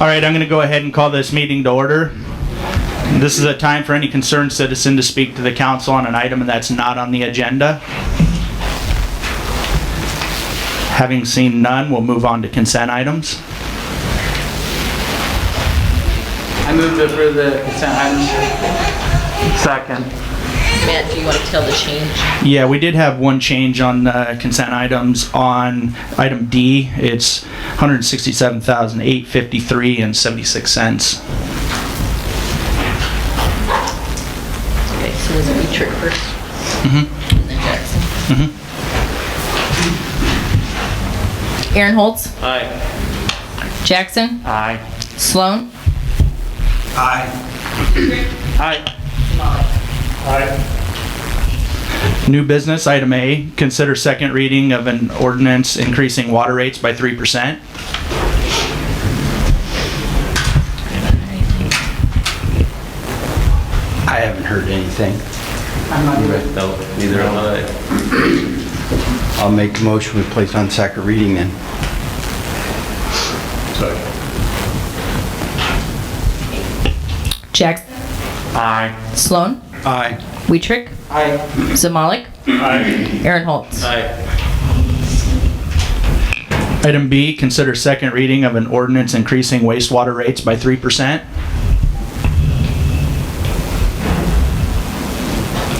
right, I'm going to go ahead and call this meeting to order. This is a time for any concerned citizen to speak to the council on an item that's not on the agenda. Having seen none, we'll move on to consent items. I move to approve the consent items. Second. Matt, do you want to tell the change? Yeah, we did have one change on consent items. On item D, it's $167,853.76. Okay, so was it Dietrich first? Mm-hmm. And then Jackson? Mm-hmm. Aaron Holtz? Aye. Jackson? Aye. Sloan? Aye. Aye. Aye. New business, item A, consider second reading of an ordinance increasing water rates by 3%. I haven't heard anything. I'm not either. No, neither am I. I'll make a motion we place on second reading then. Jackson? Aye. Sloan? Aye. Dietrich? Aye. Zamalik? Aye. Aaron Holtz? Aye. Item B, consider second reading of an ordinance increasing wastewater rates by 3%.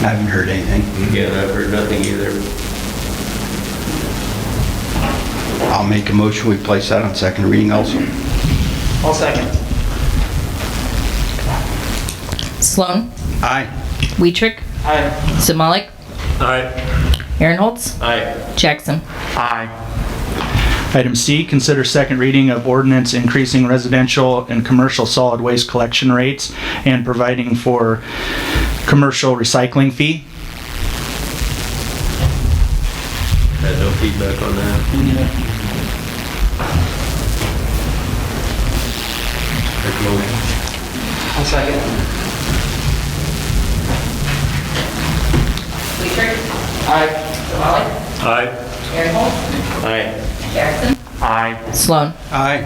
I haven't heard anything. Yeah, I've heard nothing either. I'll make a motion we place that on second reading also. I'll second. Sloan? Aye. Dietrich? Aye. Zamalik? Aye. Aaron Holtz? Aye. Jackson? Aye. Item C, consider second reading of ordinance increasing residential and commercial solid waste collection rates and providing for commercial recycling fee. Had no feedback on that. Make a motion. I'll second. Dietrich? Aye. Zamalik? Aye. Aaron Holtz? Aye. Jackson? Aye. Sloan? Aye.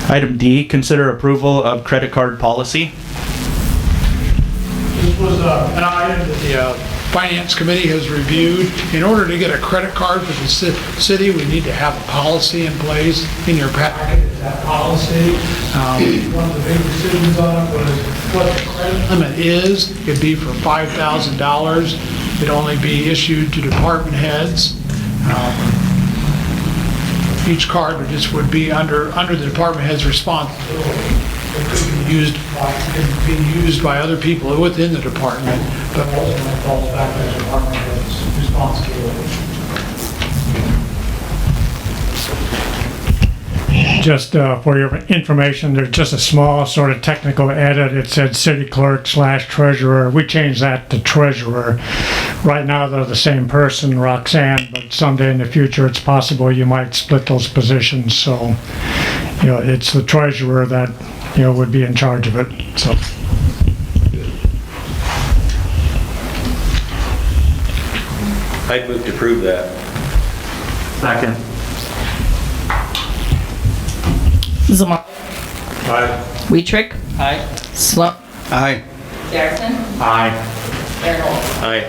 Item D, consider approval of credit card policy. This was an item that the Finance Committee has reviewed. In order to get a credit card for the city, we need to have a policy in place. In your packet is that policy. One of the big decisions on it was what the credit limit is. It'd be for $5,000. It'd only be issued to department heads. Each card would be under the department head's responsibility. It could be used by other people within the department, but ultimately falls back to the department head's responsibility. Just for your information, there's just a small sort of technical edit. It said city clerk / treasurer. We changed that to treasurer. Right now they're the same person, Roxanne, but someday in the future it's possible you might split those positions. So, it's the treasurer that, would be in charge of it. So. I'd move to approve that. Second. Zamalik? Aye. Dietrich? Aye. Sloan? Aye. Jackson? Aye. Aaron Holtz? Aye.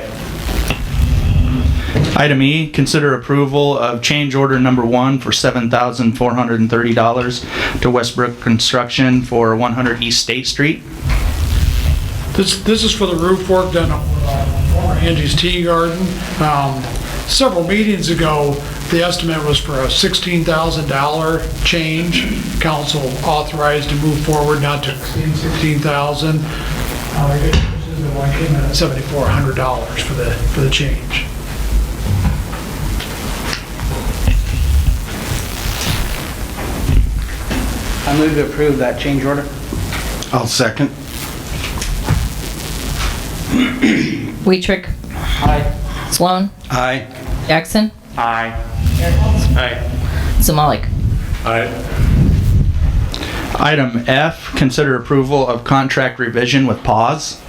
Item E, consider approval of change order number 1 for $7,430 to Westbrook Construction for 100 East State Street. This is for the roof work done on former Angie's Tea Garden. Several meetings ago, the estimate was for a $16,000 change. Council authorized to move forward not to exceed $16,000. The good news is the one came in at $7,400 for the change. I move to approve that change order. I'll second. Dietrich? Aye. Sloan? Aye. Jackson? Aye. Aaron Holtz? Aye. Zamalik? Aye. Item F, consider approval of contract revision with PAWS.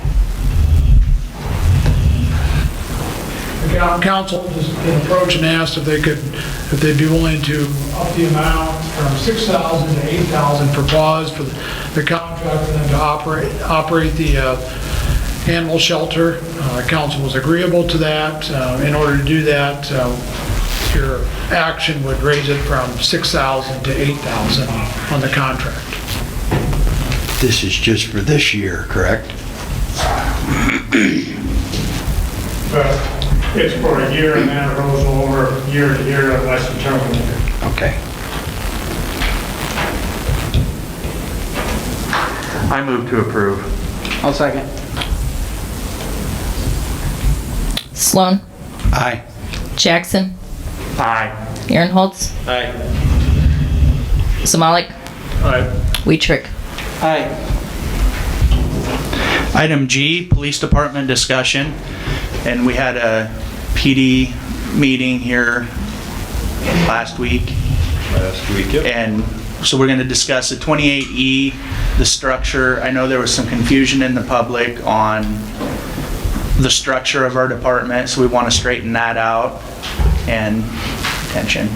Okay, council did approach and asked if they'd be willing to up the amount from $6,000 to $8,000 for pause for the contract for them to operate the animal shelter. Council was agreeable to that. In order to do that, your action would raise it from $6,000 to $8,000 on the contract. This is just for this year, correct? But it's for a year and then it rolls over year to year unless you terminate it. Okay. I move to approve. I'll second. Sloan, Aye. Jackson, Aye. Aaronholtz, Aye. Samalik, Aye. Weetrick. Aye. Item G, Police Department discussion, and we had a PD meeting here last week. And so we're going to discuss the 28E, the structure. I know there was some confusion in the public on the structure of our department, so we want to straighten that out. And attention.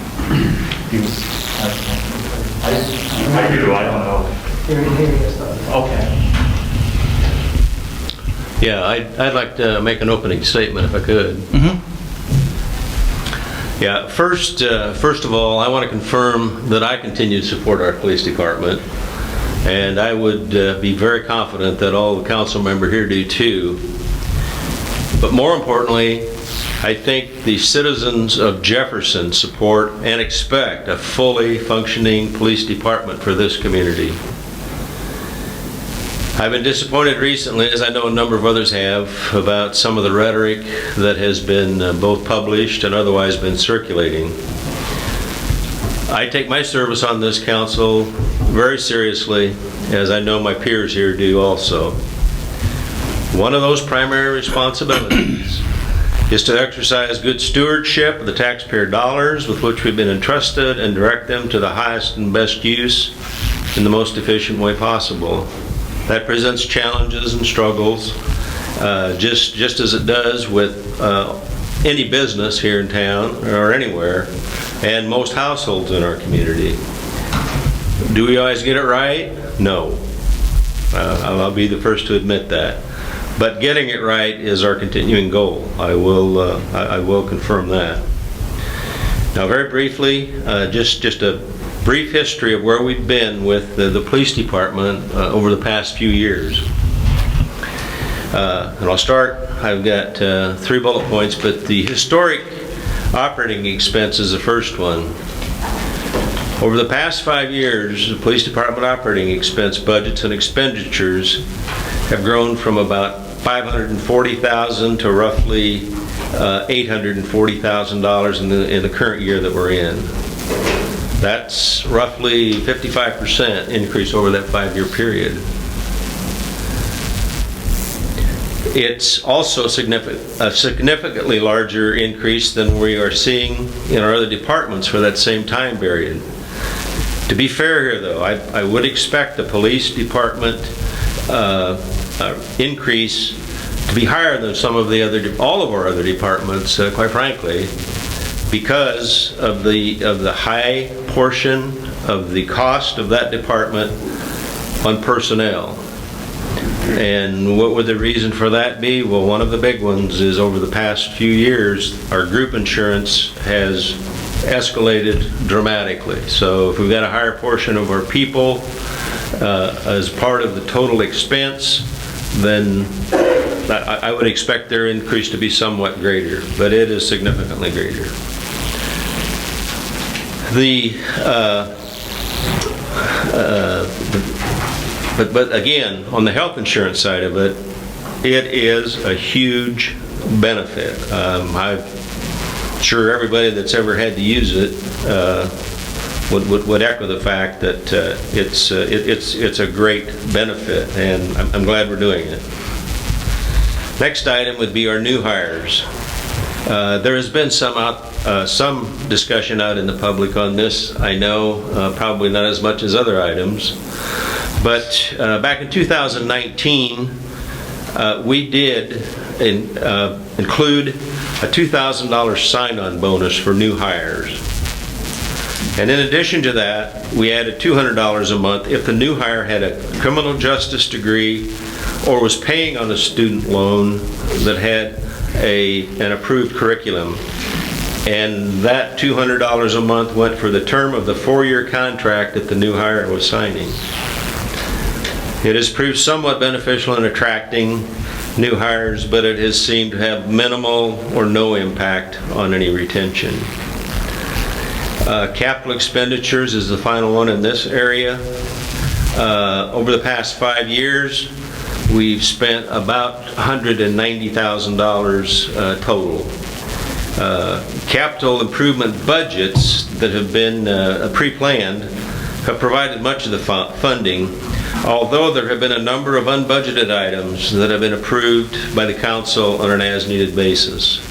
I do, I don't know. Okay. Yeah, I'd like to make an opening statement if I could. Yeah, first of all, I want to confirm that I continue to support our police department, and I would be very confident that all the council members here do too. But more importantly, I think the citizens of Jefferson support and expect a fully functioning police department for this community. I've been disappointed recently, as I know a number of others have, about some of the rhetoric that has been both published and otherwise been circulating. I take my service on this council very seriously, as I know my peers here do also. One of those primary responsibilities is to exercise good stewardship of the taxpayer dollars with which we've been entrusted and direct them to the highest and best use in the most efficient way possible. That presents challenges and struggles, just as it does with any business here in town or anywhere, and most households in our community. Do we always get it right? No. I'll be the first to admit that. But getting it right is our continuing goal. I will confirm that. Now, very briefly, just a brief history of where we've been with the police department over the past few years. And I'll start, I've got 3 bullet points, but the historic operating expense is the first one. Over the past 5 years, the police department operating expense budgets and expenditures have grown from about $540,000 to roughly $840,000 in the current year that we're in. That's roughly 55% increase over that 5-year period. It's also a significantly larger increase than we are seeing in our other departments for that same time period. To be fair here, though, I would expect the police department increase to be higher than all of our other departments, quite frankly, because of the high portion of the cost of that department on personnel. And what would the reason for that be? Well, one of the big ones is over the past few years, our group insurance has escalated dramatically. So if we've got a higher portion of our people as part of the total expense, then I would expect their increase to be somewhat greater, but it is significantly greater. But again, on the health insurance side of it, it is a huge benefit. I'm sure everybody that's ever had to use it would echo the fact that it's a great benefit, and I'm glad we're doing it. Next item would be our new hires. There has been some discussion out in the public on this. I know probably not as much as other items, but back in 2019, we did include a $2,000 sign-on bonus for new hires. And in addition to that, we added $200 a month if the new hire had a criminal justice degree or was paying on a student loan that had an approved curriculum. And that $200 a month went for the term of the 4-year contract that the new hire was signing. It has proved somewhat beneficial in attracting new hires, but it has seemed to have minimal or no impact on any retention. Capital expenditures is the final one in this area. Over the past 5 years, we've spent about $190,000 total. Capital improvement budgets that have been pre-planned have provided much of the funding, although there have been a number of unbudgeted items that have been approved by the council on an as-needed basis.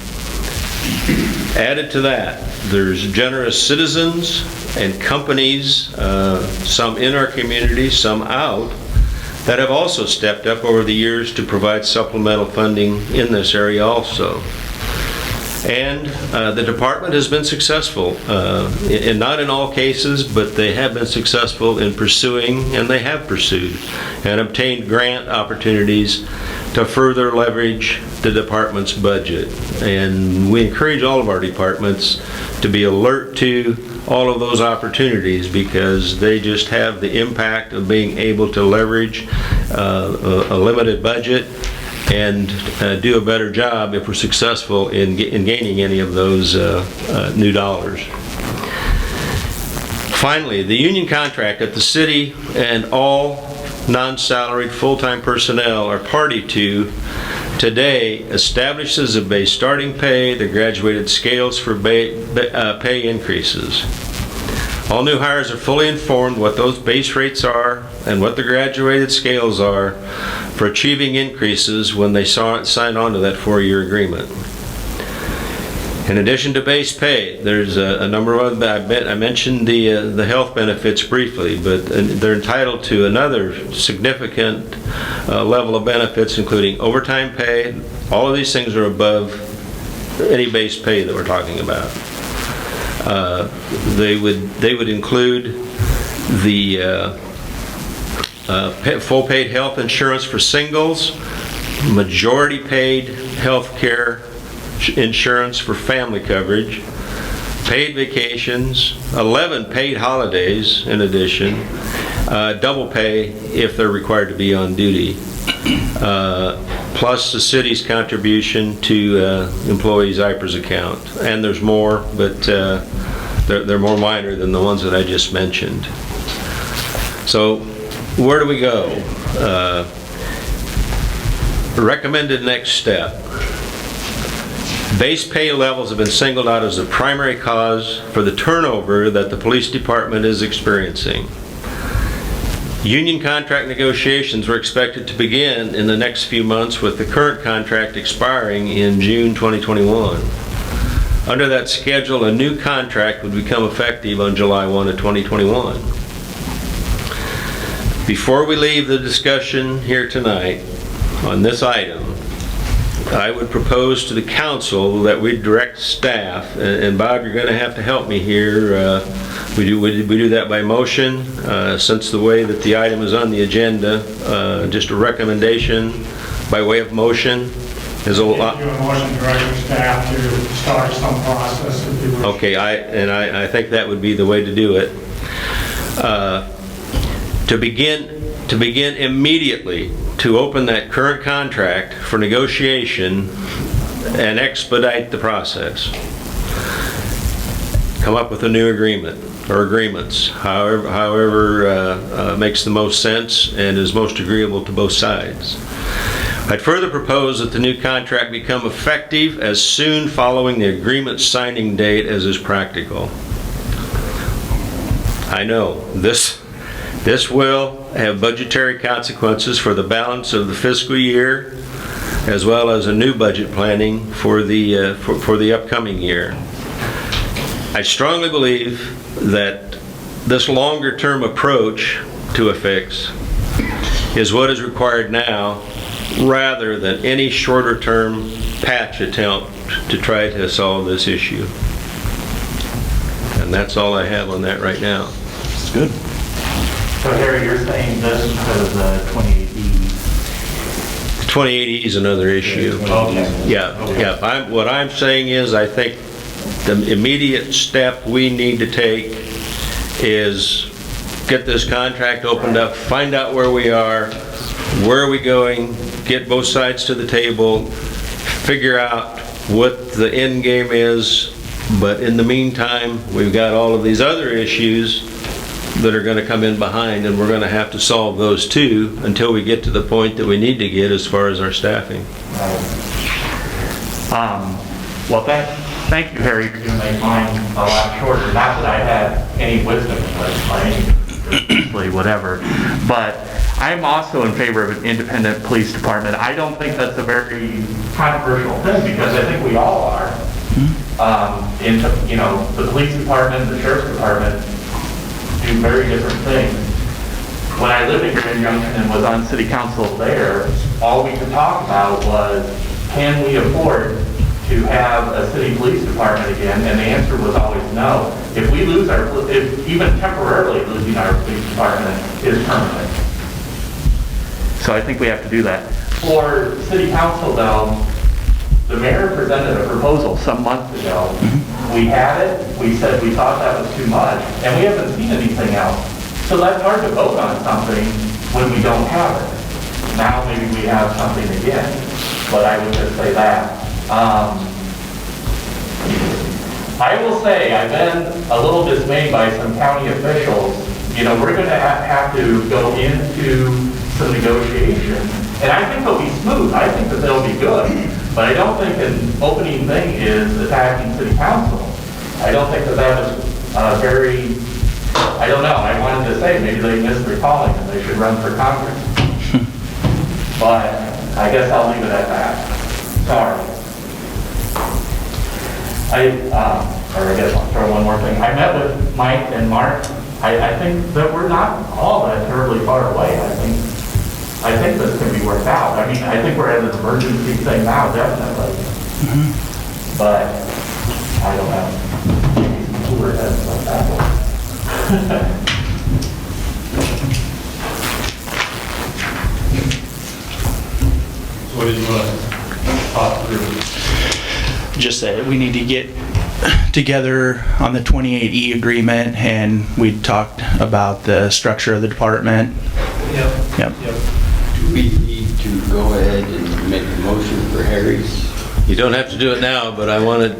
Added to that, there's generous citizens and companies, some in our community, some out, that have also stepped up over the years to provide supplemental funding in this area also. And the department has been successful, and not in all cases, but they have been successful in pursuing, and they have pursued, and obtained grant opportunities to further leverage the department's budget. And we encourage all of our departments to be alert to all of those opportunities, because they just have the impact of being able to leverage a limited budget and do a better job if we're successful in gaining any of those new dollars. Finally, the union contract that the city and all non-salaried full-time personnel are party to today establishes a base starting pay, the graduated scales for pay increases. All new hires are fully informed what those base rates are and what the graduated scales are for achieving increases when they sign on to that 4-year agreement. In addition to base pay, there's a number of other, I mentioned the health benefits briefly, but they're entitled to another significant level of benefits, including overtime pay. All of these things are above any base pay that we're talking about. They would include the full paid health insurance for singles, majority paid health care insurance for family coverage, paid vacations, 11 paid holidays in addition, double pay if they're required to be on duty, plus the city's contribution to employees' IPERS account. And there's more, but they're more minor than the ones that I just mentioned. So where do we go? Recommended next step. Base pay levels have been singled out as the primary cause for the turnover that the police department is experiencing. Union contract negotiations were expected to begin in the next few months, with the current contract expiring in June 2021. Under that schedule, a new contract would become effective on July 1 of 2021. Before we leave the discussion here tonight on this item, I would propose to the council that we direct staff, and Bob, you're going to have to help me here. We do that by motion, since the way that the item is on the agenda. Just a recommendation by way of motion is a lot. Do a motion directing staff to start some process if you wish. Okay, I think that would be the way to do it. To begin immediately to open that current contract for negotiation and expedite the process. Come up with a new agreement or agreements, however makes the most sense and is most agreeable to both sides. I'd further propose that the new contract become effective as soon following the agreement signing date as is practical. I know this will have budgetary consequences for the balance of the fiscal year, as well as a new budget planning for the upcoming year. I strongly believe that this longer-term approach to a fix is what is required now rather than any shorter-term patch attempt to try to solve this issue. And that's all I have on that right now. It's good. So Harry, you're saying this because of the 2080? 2080 is another issue. Okay. Yeah. What I'm saying is, I think the immediate step we need to take is get this contract opened up, find out where we are we going, get both sides to the table, figure out what the end game is. But in the meantime, we've got all of these other issues that are going to come in behind, and we're going to have to solve those too until we get to the point that we need to get as far as our staffing. Well, thank you, Harry, for making mine a lot shorter. Not that I have any wisdom in this, by any whatever, but I'm also in favor of an independent police department. I don't think that's a very controversial thing, because I think we all are. The police department, the sheriff's department do very different things. When I lived in Grand Junction and was on city council there, all we could talk about was, can we afford to have a city police department again? And the answer was always no. If we lose if even temporarily losing our police department is permanent. So I think we have to do that. For city council though, the mayor presented a proposal some months ago. We had it, we said we thought that was too much, and we haven't seen anything else. So that's hard to vote on something when we don't have it. Now maybe we have something again, but I would just say that. I will say I've been a little dismayed by some county officials. We're going to have to go into some negotiations, and I think they'll be smooth. I think that they'll be good. But I don't think an opening thing is attacking city council. I don't think that is very, I don't know, I wanted to say maybe they missed their calling and they should run for Congress. But I guess I'll leave it at that. Sorry. I guess I'll throw one more thing. I met with Mike and Mark. I think that we're not all that terribly far away. I think this can be worked out. I mean, I think we're at an emergency thing now, definitely. But I don't know. Maybe some cooler heads like that one. So what did you want to talk through? Just that we need to get together on the 28E agreement, and we talked about the structure of the department. Yep. Do we need to go ahead and make a motion for Harry's? You don't have to do it now, but I want it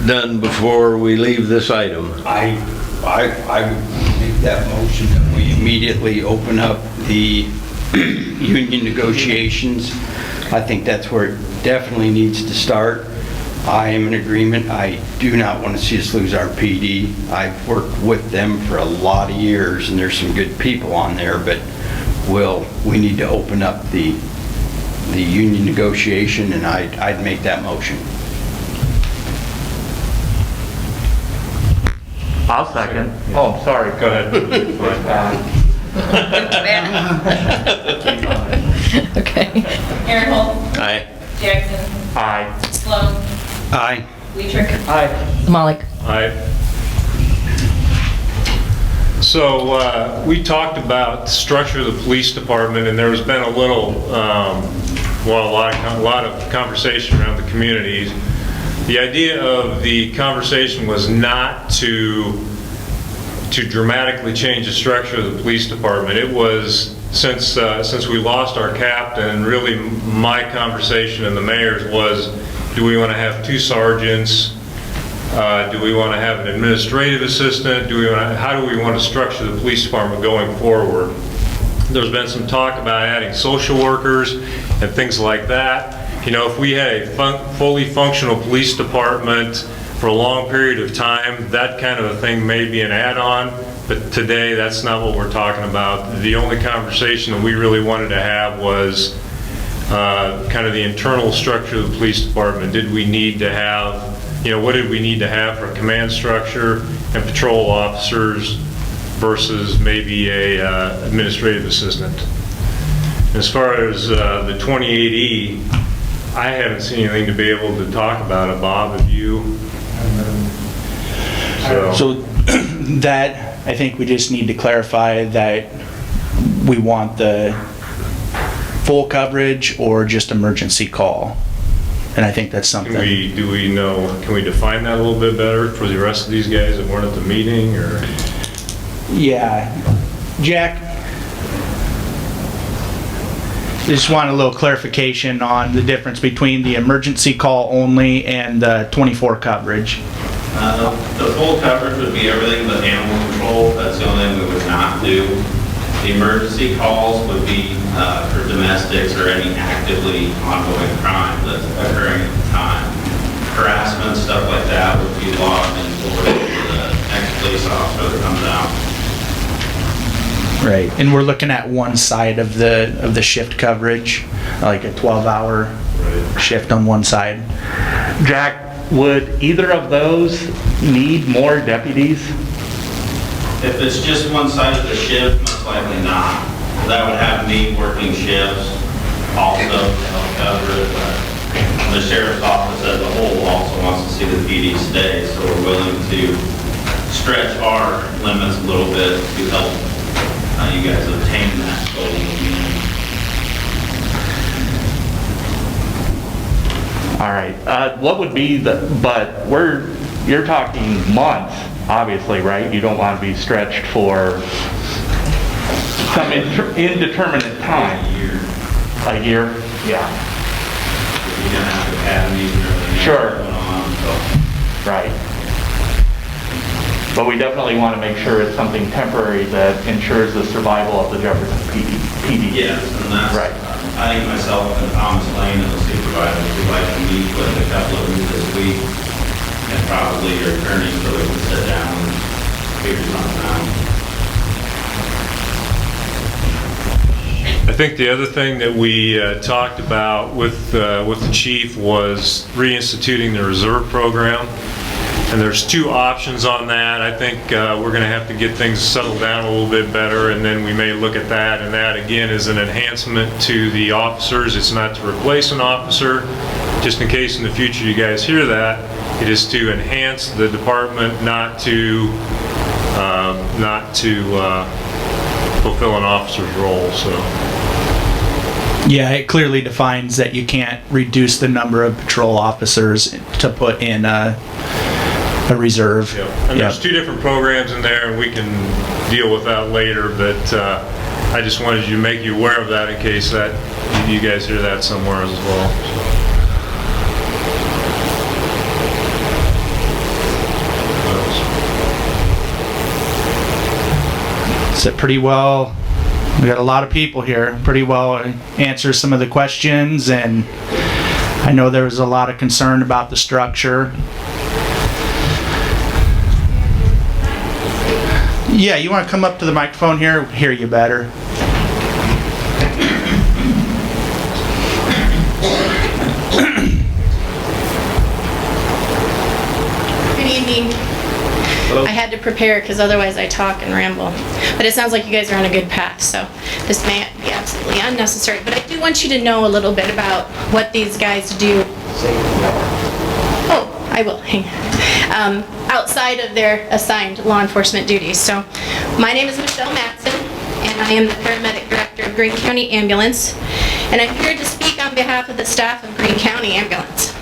done before we leave this item. I would make that motion that we immediately open up the union negotiations. I think that's where it definitely needs to start. I am in agreement. I do not want to see us lose our PD. I've worked with them for a lot of years, and there's some good people on there, but we need to open up the union negotiation, and I'd make that motion. I'll second. Oh, I'm sorry. Go ahead. Okay. Aaron Holt, Aye. Jackson, Aye. Sloan, Aye. Weetrick. Aye. Malik. Aye. So we talked about the structure of the police department, and there's been a little, a lot of conversation around the communities. The idea of the conversation was not to dramatically change the structure of the police department. It was, since we lost our captain, really my conversation and the mayor's was, do we want to have 2 sergeants? Do we want to have an administrative assistant? How do we want to structure the police department going forward? There's been some talk about adding social workers and things like that. If we had a fully functional police department for a long period of time, that kind of a thing may be an add-on, but today that's not what we're talking about. The only conversation that we really wanted to have was kind of the internal structure of the police department. Did we need to have, what did we need to have for command structure and patrol officers versus maybe a administrative assistant? As far as the 28E, I haven't seen anything to be able to talk about it. Bob, have you? So that, I think we just need to clarify that we want the full coverage or just emergency call. And I think that's something. Can we define that a little bit better for the rest of these guys that weren't at the meeting, or? Yeah. Jack, just want a little clarification on the difference between the emergency call only and the 24 coverage. The full coverage would be everything but animal control. That's the only thing we would not do. The emergency calls would be for domestics or any actively ongoing crime that's occurring at the time. Harassment, stuff like that would be logged and forwarded to the next police officer that comes out. Right. And we're looking at one side of the shift coverage, like a 12-hour shift on one side. Jack, would either of those need more deputies? If it's just one side of the shift, most likely not. That would have me working shifts also to help cover it. But the sheriff's office as a whole also wants to see the PD stay, so we're willing to stretch our limits a little bit to help you guys obtain that total immunity. All right, what would be you're talking months, obviously, right? You don't want to be stretched for some indeterminate time. A year? Yeah. You're gonna have academies and everything Sure. going on, so. Right. But we definitely want to make sure it's something temporary that ensures the survival of the Jefferson PD. Yes, and that's, Right. I think myself and Thomas Lane and the supervisors would like to meet with a couple of you this week, and probably your attorney, so we can sit down and figure something out. I think the other thing that we talked about with the chief was reinstituting the reserve program. And there's two options on that. I think we're going to have to get things settled down a little bit better, and then we may look at that. And that, again, is an enhancement to the officers. It's not to replace an officer. Just in case in the future you guys hear that, it is to enhance the department, not to fulfill an officer's role. So. Yeah, it clearly defines that you can't reduce the number of patrol officers to put in a reserve. Yep. And there's two different programs in there, and we can deal with that later, but I just wanted you to make you aware of that in case that you guys hear that somewhere as well. So pretty well, we got a lot of people here, pretty well answer some of the questions, and I know there was a lot of concern about the structure. Yeah, you want to come up to the microphone here? Hear you better. Good evening. I had to prepare because otherwise I talk and ramble. But it sounds like you guys are on a good path, so this may be absolutely unnecessary. But I do want you to know a little bit about what these guys do. Oh, I will. Hang on. Outside of their assigned law enforcement duties. So my name is Michelle Matson, and I am the paramedic director of Greene County Ambulance. And I'm here to speak on behalf of the staff of Greene County Ambulance.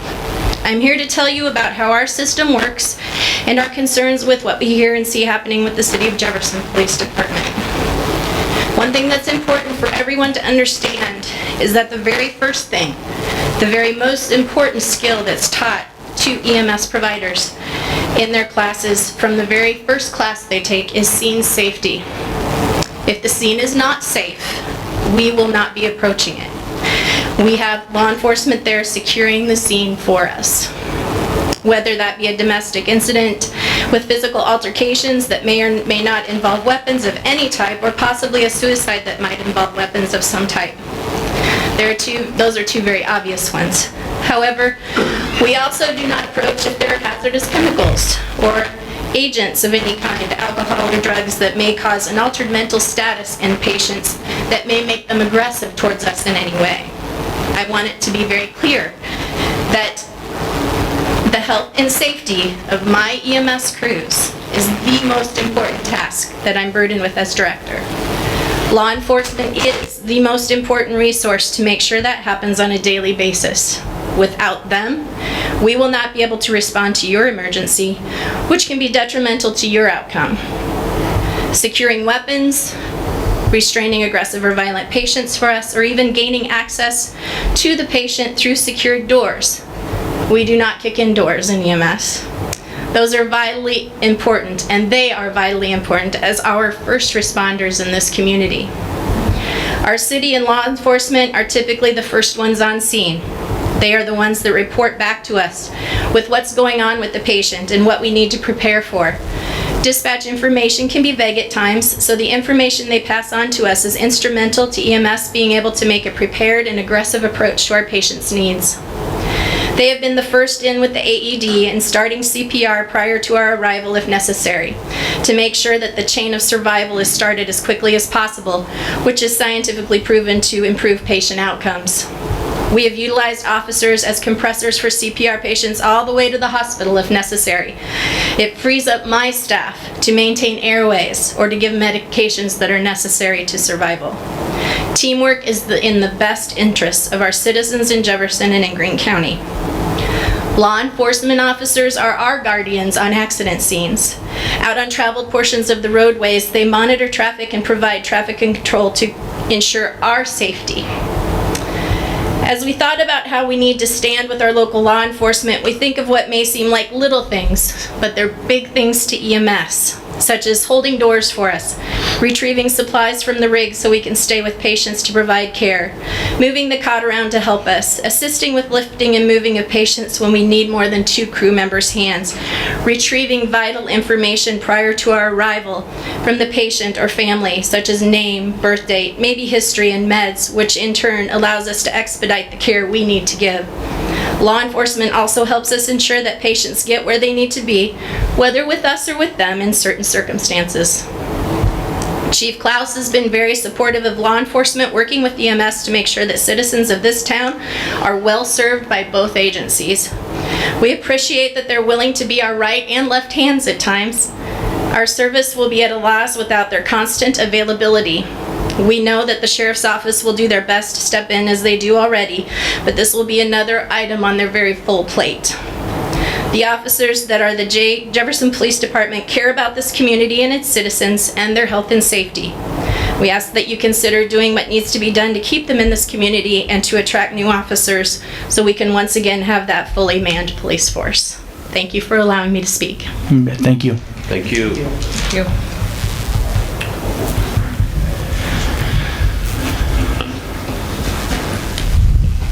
I'm here to tell you about how our system works and our concerns with what we hear and see happening with the City of Jefferson Police Department. One thing that's important for everyone to understand is that the very first thing, the very most important skill that's taught to EMS providers in their classes from the very first class they take is scene safety. If the scene is not safe, we will not be approaching it. We have law enforcement there securing the scene for us. Whether that be a domestic incident with physical altercations that may or may not involve weapons of any type, or possibly a suicide that might involve weapons of some type. Those are two very obvious ones. However, we also do not approach if there are hazardous chemicals or agents of any kind, alcohol or drugs, that may cause an altered mental status in patients that may make them aggressive towards us in any way. I want it to be very clear that the health and safety of my EMS crews is the most important task that I'm burdened with as director. Law enforcement is the most important resource to make sure that happens on a daily basis. Without them, we will not be able to respond to your emergency, which can be detrimental to your outcome. Securing weapons, restraining aggressive or violent patients for us, or even gaining access to the patient through secured doors. We do not kick in doors in EMS. Those are vitally important, and they are vitally important as our first responders in this community. Our city and law enforcement are typically the first ones on scene. They are the ones that report back to us with what's going on with the patient and what we need to prepare for. Dispatch information can be vague at times, so the information they pass on to us is instrumental to EMS being able to make a prepared and aggressive approach to our patients' needs. They have been the first in with the AED and starting CPR prior to our arrival if necessary, to make sure that the chain of survival is started as quickly as possible, which is scientifically proven to improve patient outcomes. We have utilized officers as compressors for CPR patients all the way to the hospital if necessary. It frees up my staff to maintain airways or to give medications that are necessary to survival. Teamwork is in the best interests of our citizens in Jefferson and in Greene County. Law enforcement officers are our guardians on accident scenes. Out on traveled portions of the roadways, they monitor traffic and provide traffic control to ensure our safety. As we thought about how we need to stand with our local law enforcement, we think of what may seem like little things, but they're big things to EMS, such as holding doors for us, retrieving supplies from the rig so we can stay with patients to provide care, moving the cot around to help us, assisting with lifting and moving of patients when we need more than 2 crew members' hands, retrieving vital information prior to our arrival from the patient or family, such as name, birth date, maybe history and meds, which in turn allows us to expedite the care we need to give. Law enforcement also helps us ensure that patients get where they need to be, whether with us or with them in certain circumstances. Chief Klaus has been very supportive of law enforcement working with EMS to make sure that citizens of this town are well served by both agencies. We appreciate that they're willing to be our right and left hands at times. Our service will be at a loss without their constant availability. We know that the Sheriff's Office will do their best to step in as they do already, but this will be another item on their very full plate. The officers that are the Jefferson Police Department care about this community and its citizens and their health and safety. We ask that you consider doing what needs to be done to keep them in this community and to attract new officers so we can once again have that fully manned police force. Thank you for allowing me to speak. Thank you. Thank you. Thank you.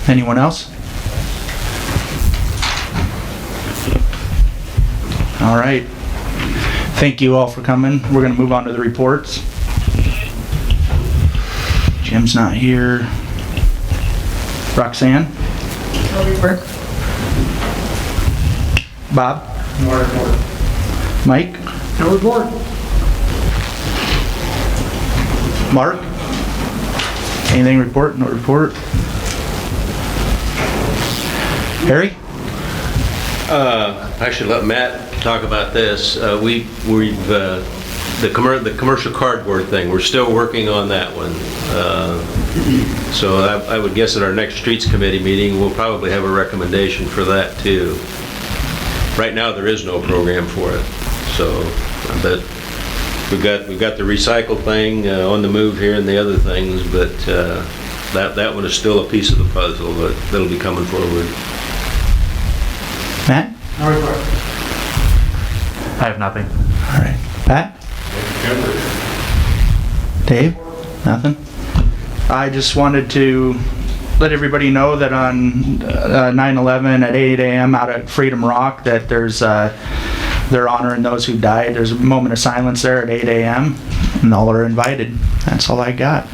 Anyone else? All right. Thank you all for coming. We're going to move on to the reports. Jim's not here. Roxanne? No report. Bob? No report. Mike? No report. Mark? Anything report? No report. Harry? I should let Matt talk about this. The commercial cardboard thing, we're still working on that one. So I would guess at our next Streets Committee meeting, we'll probably have a recommendation for that too. Right now, there is no program for it. So, but we've got the recycle thing on the move here and the other things, but that one is still a piece of the puzzle, but that'll be coming forward. Matt? No report. I have nothing. All right. Pat? Dave? Nothing? I just wanted to let everybody know that on 9/11 at 8 a.m. out at Freedom Rock that they're honoring those who died. There's a moment of silence there at 8 a.m. and all are invited. That's all I got.